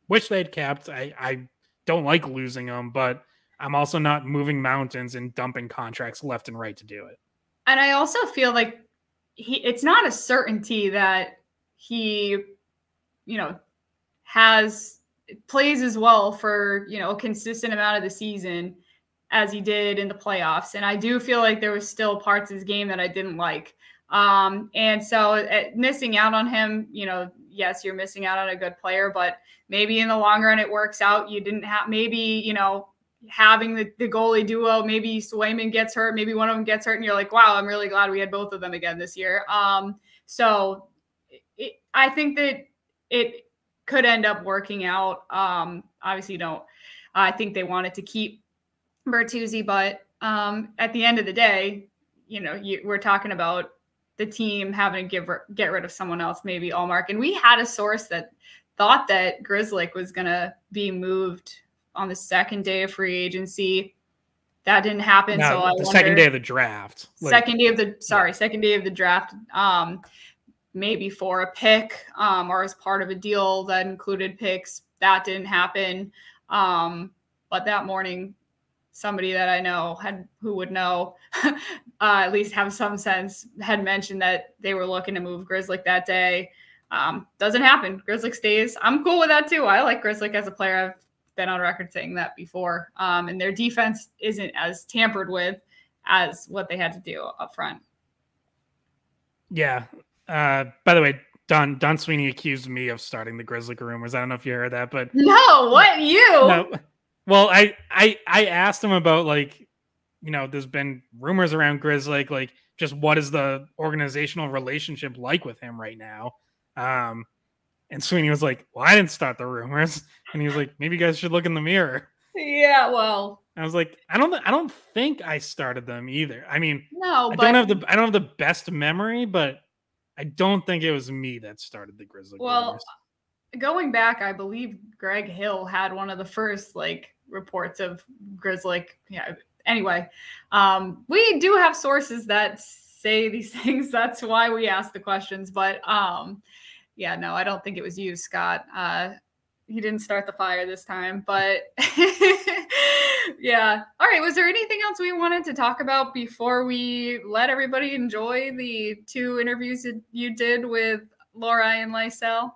wish they'd kept. I don't like losing them, but I'm also not moving mountains and dumping contracts left and right to do it. And I also feel like it's not a certainty that he, plays as well for, a consistent amount of the season as he did in the playoffs. And I do feel like there was still parts of his game that I didn't like. And so missing out on him, yes, you're missing out on a good player, but maybe in the long run it works out. You didn't have, maybe, having the goalie duo, maybe Swayman gets hurt, maybe one of them gets hurt, and you're like, wow, I'm really glad we had both of them again this year. So I think that it could end up working out. Obviously, I think they wanted to keep Bertuzzi, but at the end of the day, we're talking about the team having to get rid of someone else, maybe Ullmark. And we had a source that thought that Grzelcyk was going to be moved on the second day of free agency. That didn't happen. No, so second day of the draft. Second day of the draft. Maybe for a pick or as part of a deal that included picks. That didn't happen. But that morning, somebody that I know who would know, at least have some sense, had mentioned that they were looking to move Grzelcyk that day. Doesn't happen. Grzelcyk stays. I'm cool with that too. I like Grzelcyk as a player. I've been on record saying that before. And their defense isn't as tampered with as what they had to do up front. Yeah. By the way, Don Sweeney accused me of starting the Grzelcyk rumors. I don't know if you heard that, but no, what you? No. Well, I asked him about there's been rumors around Grzelcyk, like just what is the organizational relationship like with him right now? And Sweeney was like, well, I didn't start the rumors. And he was like, maybe you guys should look in the mirror. Yeah, well, I was like, I don't think I started them either. I mean, no, I don't have the best memory, but I don't think it was me that started the Grzelcyk rumors. Going back, I believe Greg Hill had one of the first reports of Grzelcyk. Yeah. Anyway, we do have sources that say these things. That's why we ask the questions. But yeah, no, I don't think it was you, Scott. He didn't start the fire this time. But yeah. All right. Was there anything else we wanted to talk about before we let everybody enjoy the 2 interviews that you did with Lohrei and Lysell?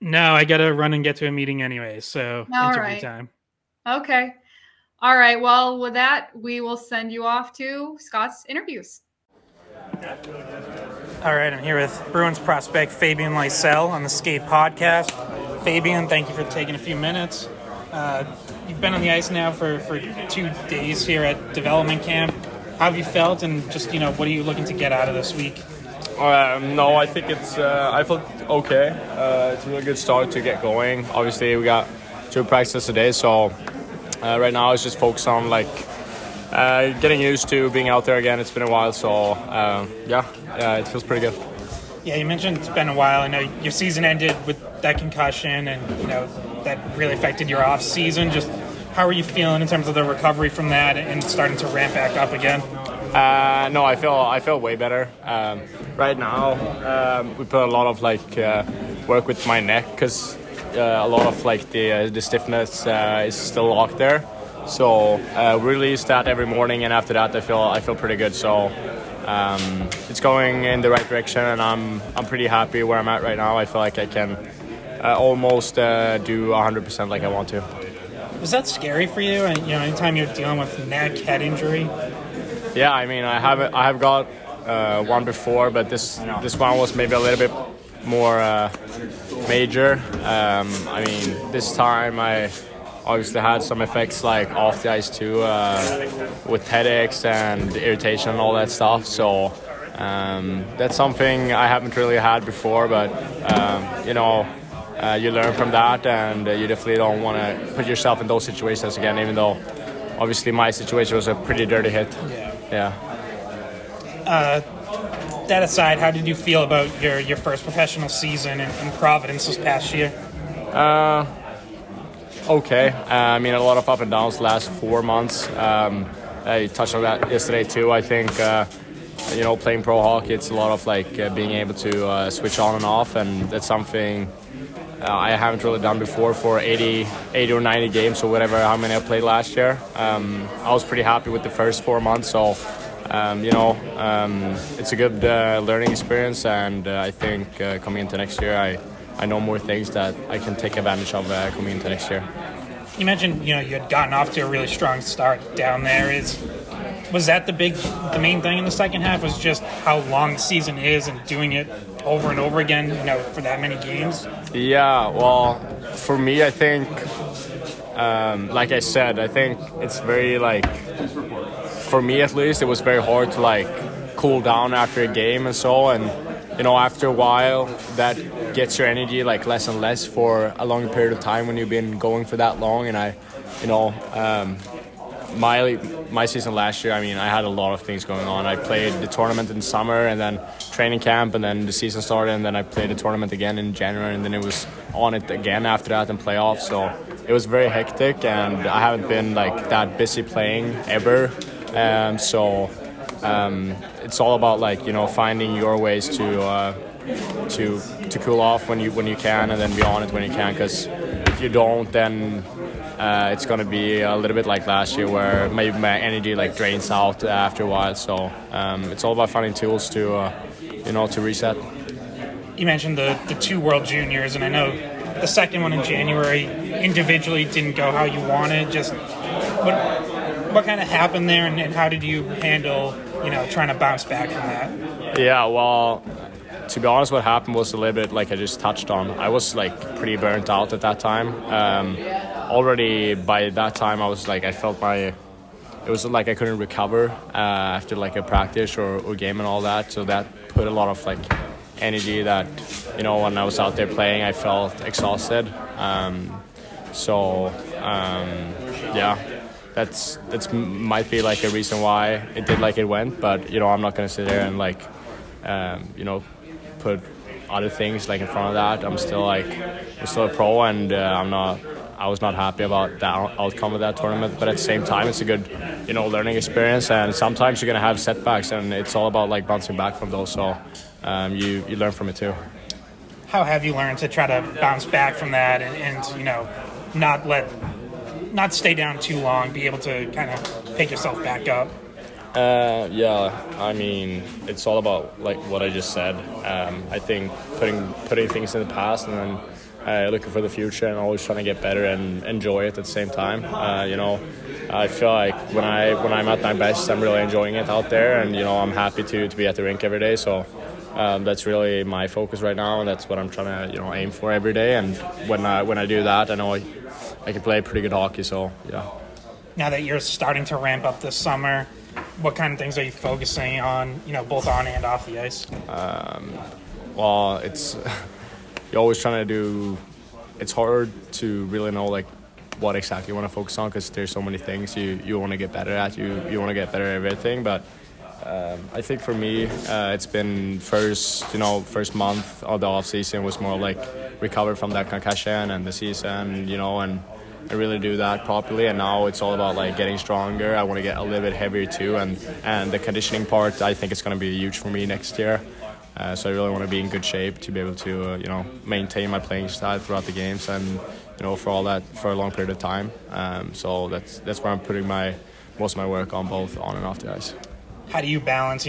No, I got to run and get to a meeting anyway. So interview time. Okay. All right. Well, with that, we will send you off to Scott's interviews. All right. I'm here with Bruins prospect Fabian Lysell on the Skate Podcast. Fabian, thank you for taking a few minutes. You've been on the ice now for 2 days here at development camp. How have you felt, and just, what are you looking to get out of this week? No, I think I felt okay. It's a really good start to get going. Obviously, we got 2 practices today, so right now it's just focused on getting used to being out there again. It's been a while, so it feels pretty good. Yeah, you mentioned it's been a while. I know your season ended with that concussion, and that really affected your off season. Just how are you feeling in terms of the recovery from that and starting to ramp back up again? No, I feel way better. Right now, we put a lot of work with my neck because a lot of the stiffness is still locked there. So release that every morning, and after that, I feel pretty good. So it's going in the right direction, and I'm pretty happy where I'm at right now. I feel like I can almost do 100% like I want to. Was that scary for you? And anytime you're dealing with neck, head injury? Yeah, I mean, I have got one before, but this one was maybe a little bit more major. I mean, this time I obviously had some effects off the ice too, with headaches and irritation and all that stuff. So that's something I haven't really had before, but you learn from that, and you definitely don't want to put yourself in those situations again, even though obviously my situation was a pretty dirty hit. Yeah. That aside, how did you feel about your first professional season in Providence this past year? Okay. I mean, a lot of up and downs the last 4 months. I touched on that yesterday too. I think playing pro hockey, it's a lot of being able to switch on and off, and that's something I haven't really done before for 80 or 90 games or whatever, how many I played last year. I was pretty happy with the first 4 months, so it's a good learning experience, and I think coming into next year, I know more things that I can take advantage of coming into next year. You mentioned you had gotten off to a really strong start down there. Was that the main thing in the second half? Was just how long the season is and doing it over and over again, for that many games? Yeah, well, for me, I think, like I said, I think it's very for me at least, it was very hard to cool down after a game and so, and after a while, that gets your energy less and less for a long period of time when you've been going for that long. And my season last year, I mean, I had a lot of things going on. I played the tournament in summer, and then training camp, and then the season started, and then I played the tournament again in January, and then it was on it again after that in playoffs. So it was very hectic, and I haven't been that busy playing ever. It's all about finding your ways to cool off when you can, and then be on it when you can. Because if you don't, then it's going to be a little bit like last year, where maybe my energy drains out after a while. So it's all about finding tools to reset. You mentioned the 2 World Juniors, and I know the second one in January individually didn't go how you wanted. Just what kind of happened there, and how did you handle trying to bounce back from that? Yeah, well, to be honest, what happened was a little bit I just touched on. I was pretty burnt out at that time. Already by that time, I was I felt it was I couldn't recover after a practice or game and all that. So that put a lot of energy that when I was out there playing, I felt exhausted. That's might be a reason why it did it went, but I'm not gonna sit there and put other things in front of that. I'm still a pro, and I was not happy about the outcome of that tournament, but at the same time, it's a good learning experience, and sometimes you're gonna have setbacks, and it's all about bouncing back from those. So you learn from it too. How have you learned to try to bounce back from that and not stay down too long, be able to kind of pick yourself back up? I mean, it's all about what I just said. I think putting things in the past, and then looking for the future, and always trying to get better and enjoy it at the same time. I feel when I'm at my best, I'm really enjoying it out there, and I'm happy to be at the rink every day. So that's really my focus right now, and that's what I'm trying to aim for every day. And when I do that, I know I can play pretty good hockey. So yeah. Now that you're starting to ramp up this summer, what kind of things are you focusing on, both on and off the ice? Well, it's you're always trying to do. It's hard to really know like what exactly you want to focus on because there's so many things you want to get better at. You want to get better at everything, but I think for me, it's been first month of the off season was more like recover from that concussion and the season, and really do that properly. And now it's all about like getting stronger. I want to get a little bit heavier too, and the conditioning part I think it's going to be huge for me next year. So I really want to be in good shape to be able to maintain my playing style throughout the games and for all that for a long period of time. So that's where I'm putting most of my work on, both on and off the ice. How do you balance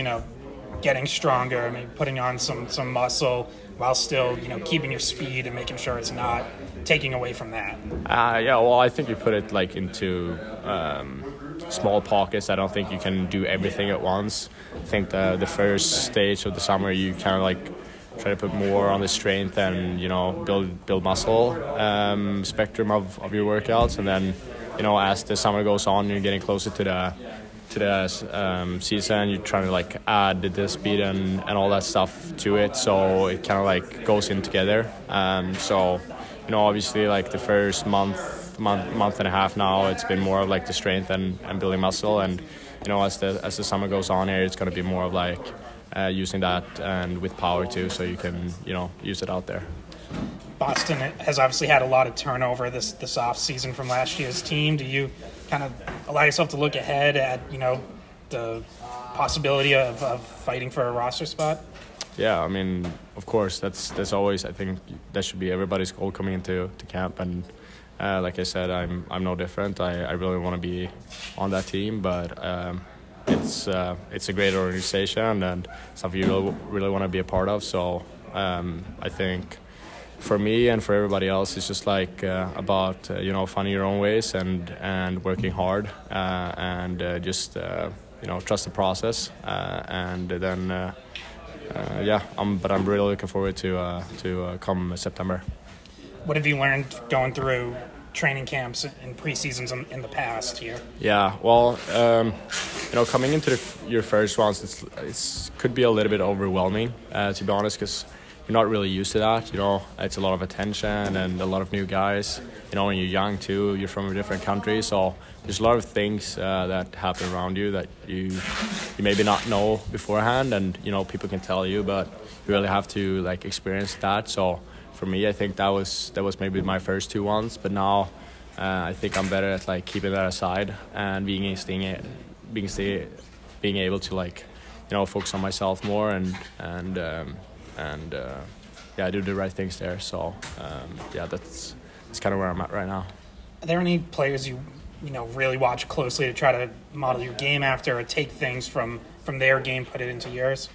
getting stronger, putting on some muscle while still keeping your speed and making sure it's not taking away from that? Well, I think you put it like into small pockets. I don't think you can do everything at once. I think the first stage of the summer you kind of like try to put more on the strength and build muscle spectrum of your workouts, and then as the summer goes on, you're getting closer to the season. You're trying to like add the speed and all that stuff to it, so it kind of like goes in together. So obviously like the first month and a half now, it's been more of like the strength and building muscle, and as the summer goes on here, it's going to be more of like using that and with power too, so you can use it out there. Boston has obviously had a lot of turnover this off season from last year's team. Do you kind of allow yourself to look ahead at the possibility of fighting for a roster spot? Yeah, of course, that's always, I think that should be everybody's goal coming into camp, and like I said, I'm no different. I really want to be on that team, but it's a great organization and something you really want to be a part of. So I think for me and for everybody else, it's just like about finding your own ways and working hard and just trust the process and then but I'm really looking forward to come September. What have you learned going through training camps and pre-seasons in the past here? Yeah, well, coming into your first ones, it's could be a little bit overwhelming, to be honest, because you're not really used to that. It's a lot of attention and a lot of new guys. When you're young too, you're from a different country, so there's a lot of things that happen around you that you maybe not know beforehand, and people can tell you, but you really have to like experience that. So for me, I think that was maybe my first 2 ones, but now I think I'm better at like keeping that aside and being able to like focus on myself more and do the right things there. So that's kind of where I'm at right now. Are there any players you really watch closely to try to model your game after, or take things from their game, put it into yours?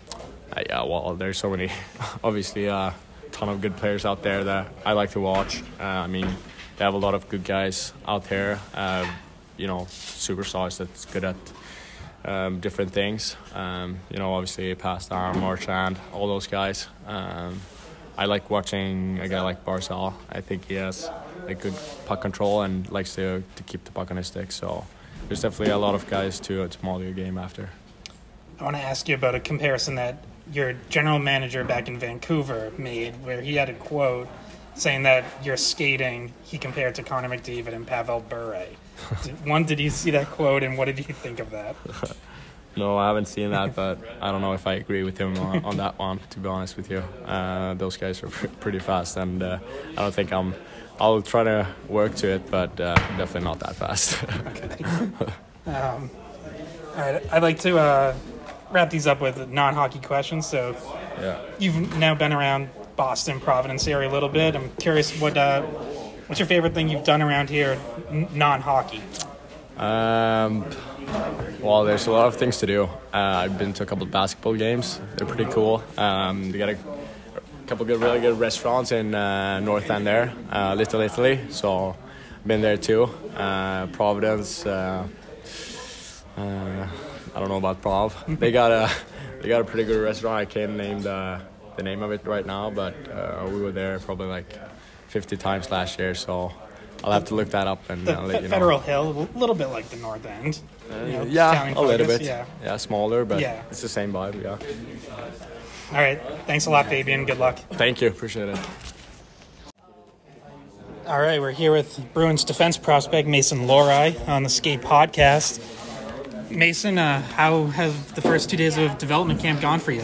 Well, there's so many, obviously. Ton of good players out there that I like to watch. They have a lot of good guys out there, superstars that's good at different things. Obviously Pastan, Marchand, all those guys. I like watching a guy like Barzal. I think he has a good puck control and likes to keep the puck on his stick. So there's definitely a lot of guys to model your game after. I want to ask you about a comparison that your general manager back in Vancouver made, where he had a quote saying that your skating he compared to Connor McDavid and Pavel Bure. Did you see that quote, and what did you think of that? No, I haven't seen that, but I don't know if I agree with him on that one, to be honest with you. Those guys are pretty fast, and I don't think I'll try to work to it, but definitely not that fast. Okay. All right, I'd like to wrap these up with non-hockey questions. So You've now been around Boston, Providence area a little bit. I'm curious, what's your favorite thing you've done around here, non-hockey? Well, there's a lot of things to do. I've been to a couple of basketball games. They're pretty cool. They got a couple of really good restaurants in North End there, Little Italy. So I've been there too. Providence. I don't know about Prov. They got a pretty good restaurant. I can't name the name of it right now, but we were there probably like 50 times last year. So I'll have to look that up and The let you know. Federal Hill, a little bit like the North End. Yeah, a little bit. Yeah. Smaller, but Yeah. it's the same vibe. Yeah. All right. Thanks a lot, Fabian. Good luck. Thank you. Appreciate it. All right, we're here with Bruins defense prospect Mason Lohrei on the Skate Podcast. Mason, how have the first 2 days of development camp gone for you?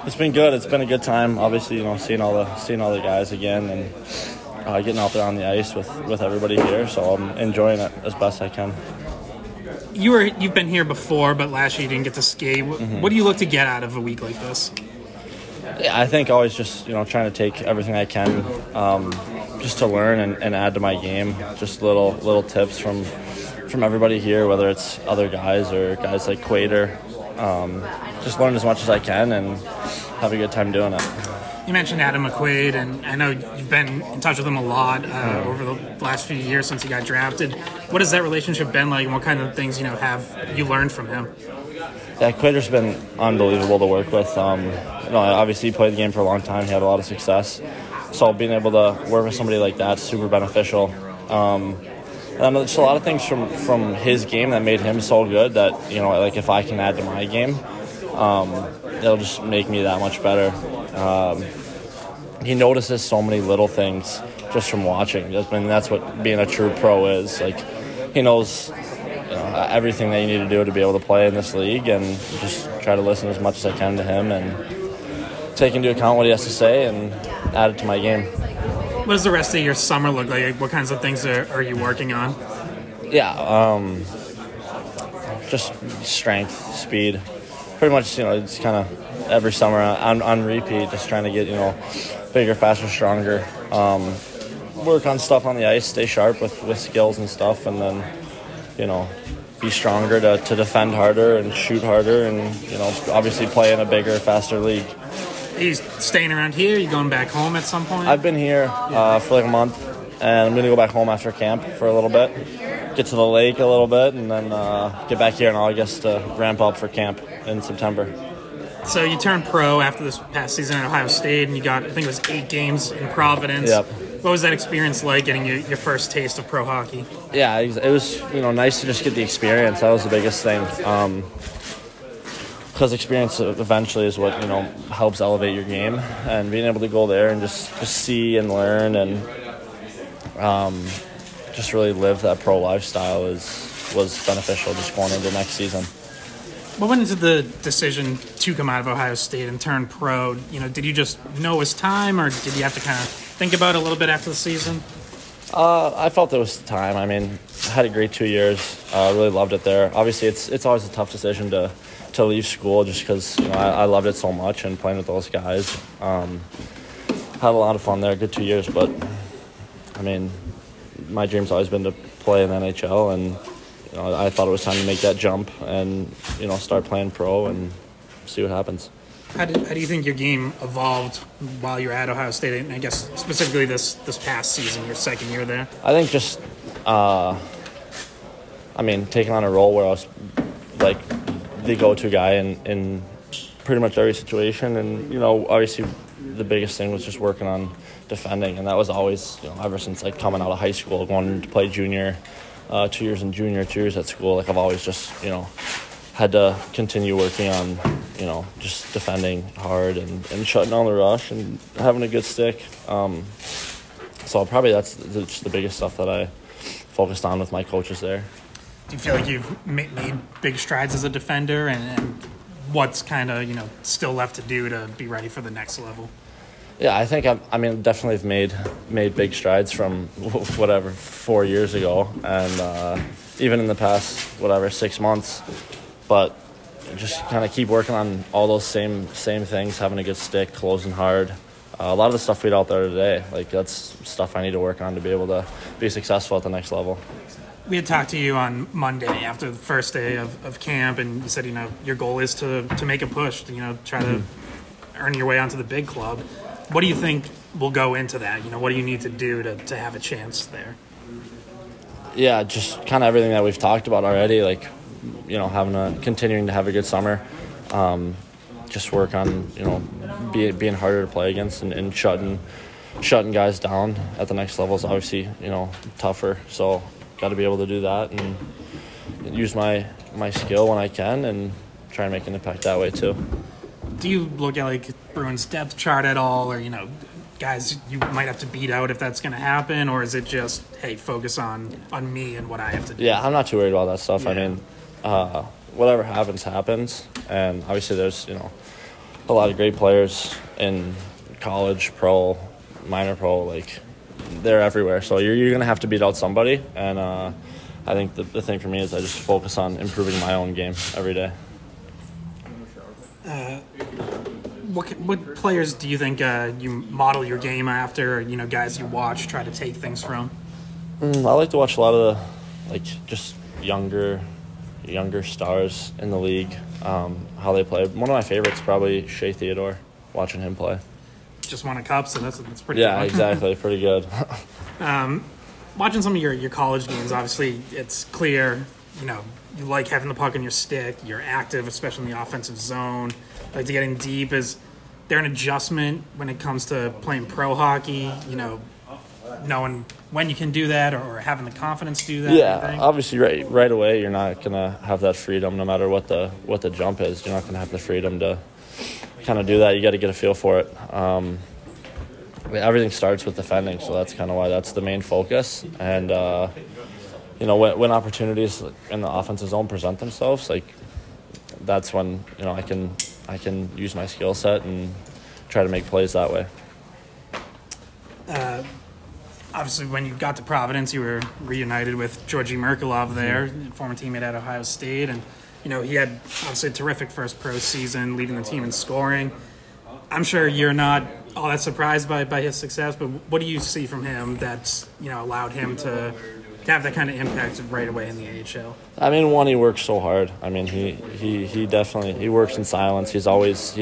It's been good. It's been a good time. Obviously, seeing all the guys again and getting out there on the ice with everybody here. So I'm enjoying it as best I can. You've been here before, but last year you didn't get to skate. What do you look to get out of a week like this? Yeah, I think always just trying to take everything I can just to learn and add to my game. Just little tips from everybody here, whether it's other guys or guys like Quater. Just learn as much as I can and have a good time doing it. You mentioned Adam McQuaid, and I know you've been in touch with him a lot over the last few years since he got drafted. What has that relationship been like, and what kind of things have you learned from him? Yeah, Quater's been unbelievable to work with. Obviously he played the game for a long time. He had a lot of success. So being able to work with somebody like that's super beneficial. And there's a lot of things from his game that made him so good that, like if I can add to my game, it'll just make me that much better. He notices so many little things just from watching. I mean, that's what being a true pro is. Like, he knows everything that you need to do to be able to play in this league, and just try to listen as much as I can to him and take into account what he has to say and add it to my game. What does the rest of your summer look like? What kinds of things are you working on? Yeah, just strength, speed. Pretty much, it's kind of every summer on repeat, just trying to get, bigger, faster, stronger. Work on stuff on the ice, stay sharp with skills and stuff, and then, be stronger to defend harder and shoot harder and, obviously play in a bigger, faster league. Are you staying around here? Are you going back home at some point? I've been here for like a month, and I'm going to go back home after camp for a little bit, get to the lake a little bit, and then get back here in August to ramp up for camp in September. So you turned pro after this past season at Ohio State, and you got, I think it was 8 games in Providence. Yep. What was that experience like, getting your first taste of pro hockey? Yeah, it was nice to just get the experience. That was the biggest thing. Because experience eventually is what helps elevate your game, and being able to go there and just see and learn and just really live that pro lifestyle was beneficial just going into next season. What went into the decision to come out of Ohio State and turn pro? Did you just know it was time, or did you have to kind of think about it a little bit after the season? I felt it was time. I mean, I had a great 2 years. Really loved it there. Obviously, it's always a tough decision to leave school just because I loved it so much and playing with those guys. Had a lot of fun there, good 2 years. But I mean, my dream's always been to play in the NHL, and I thought it was time to make that jump and start playing pro and see what happens. How do you think your game evolved while you were at Ohio State, and I guess specifically this past season, your second year there? I think just, taking on a role where I was like the go-to guy in pretty much every situation, and obviously the biggest thing was just working on defending, and that was always ever since coming out of high school, going to play junior, 2 years in junior, 2 years at school. I've always just had to continue working on just defending hard and shutting down the rush and having a good stick. So probably that's just the biggest stuff that I focused on with my coaches there. Do you feel like you've made big strides as a defender, and what's kind of still left to do to be ready for the next level? Yeah, I think definitely have made big strides from 4 years ago, and even in the past 6 months. But just kind of keep working on all those same things, having a good stick, closing hard. A lot of the stuff we did out there today, that's stuff I need to work on to be able to be successful at the next level. We had talked to you on Monday after the first day of camp, and you said, your goal is to make a push, to try to earn your way onto the big club. What do you think will go into that? What do you need to do to have a chance there? Yeah, just kind of everything that we've talked about already, continuing to have a good summer. Just work on, being harder to play against and shutting shutting guys down at the next level is obviously, tougher. So got to be able to do that and use my skill when I can and try and make an impact that way too. Do you look at like Bruins depth chart at all, or guys you might have to beat out if that's going to happen, or is it just, hey, focus on me and what I have to do? Yeah, I'm not too worried about that stuff. Yeah. I mean, whatever happens, and obviously there's a lot of great players in college, pro, minor pro, like they're everywhere. So you're going to have to beat out somebody, and I think the thing for me is I just focus on improving my own game every day. What players do you think you model your game after, guys you watch, try to take things from? I like to watch a lot of just younger stars in the league, how they play. One of my favorites probably Shea Theodore, watching him play. Just won a cup, so that's pretty good. Yeah, fun. Exactly, pretty good. Watching some of your college games, obviously it's clear, you like having the puck on your stick, you're active, especially in the offensive zone, like to get in deep. Is there an adjustment when it comes to playing pro hockey, knowing when you can do that or having the confidence to do that? Yeah, obviously right away you're not going to have that freedom no matter what the jump is. You're not going to have the freedom to kind of do that. You got to get a feel for it. Everything starts with defending, so that's kind of why that's the main focus. And when opportunities in the offensive zone present themselves, that's when I can use my skill set and try to make plays that way. Obviously, when you got to Providence, you were reunited with Georgi Merkulov there, former teammate at Ohio State, and he had obviously a terrific first pro season, leading the team in scoring. I'm sure you're not all that surprised by his success, but what do you see from him that's allowed him to have that kind of impact right away in the AHL? I mean, one, he works so hard. I mean, he definitely works in silence. He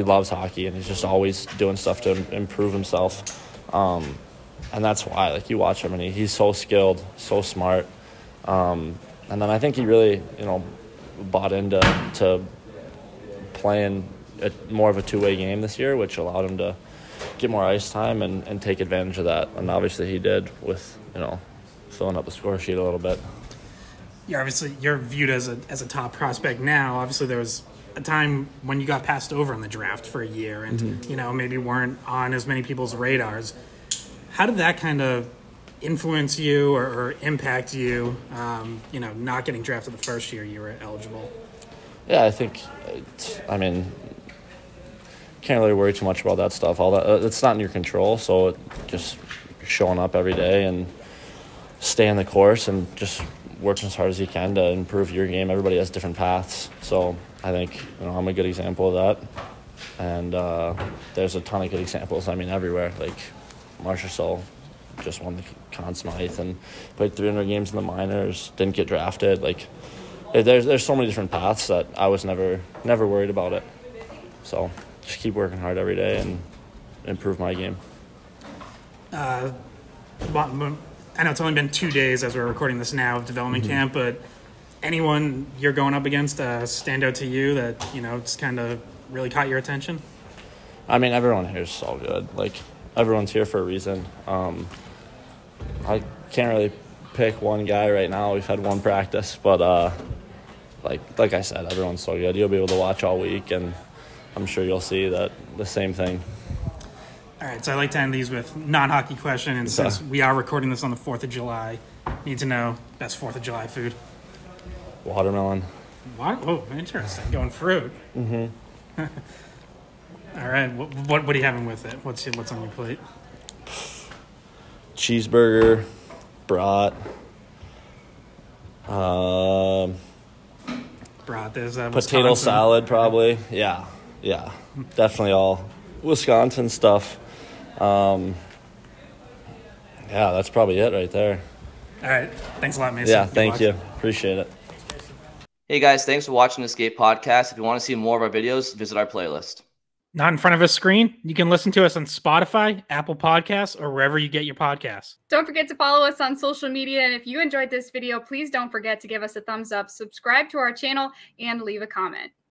loves hockey, and he's just always doing stuff to improve himself. And that's why, you watch him, and he's so skilled, so smart. And then I think he really, bought into playing more of a two-way game this year, which allowed him to get more ice time and take advantage of that. And obviously he did with, filling up the score sheet a little bit. Yeah, obviously you're viewed as a top prospect now. Obviously there was a time when you got passed over in the draft for a year and, maybe weren't on as many people's radars. How did that kind of influence you or impact you, not getting drafted the first year you were eligible? Yeah, I think, can't really worry too much about that stuff. All that it's not in your control, so just showing up every day and staying the course and just working as hard as you can to improve your game. Everybody has different paths, so I think I'm a good example of that. And there's a ton of good examples. Everywhere. Marchessault just won the Conn Smythe and played 300 games in the minors. Didn't get drafted. There's so many different paths that I was never worried about it. So just keep working hard every day and improve my game. I know it's only been 2 days as we're recording this now of development camp, but anyone you're going up against stand out to you that, it's kind of really caught your attention? Everyone here is so good. Everyone's here for a reason. I can't really pick one guy right now. We've had one practice, but like I said, everyone's so good. You'll be able to watch all week, and I'm sure you'll see that the same thing. All right, so I like to end these with non-hockey question, and since we are recording this on the 4th of July, need to know best 4th of July food. Watermelon. Oh, interesting. Going fruit. Mm-hmm. All right, what are you having with it? What's on your plate? Cheeseburger, brat. Brat. There's potato salad, probably. Yeah, definitely all Wisconsin stuff. Yeah, that's probably it right there. All right, thanks a lot, Mason. Yeah, thank you. Appreciate it. Hey guys, thanks for watching the Skate Podcast. If you want to see more of our videos, visit our playlist. Not in front of a screen? You can listen to us on Spotify, Apple Podcasts, or wherever you get your podcasts. Don't forget to follow us on social media. And if you enjoyed this video, please don't forget to give us a thumbs up, subscribe to our channel, and leave a comment.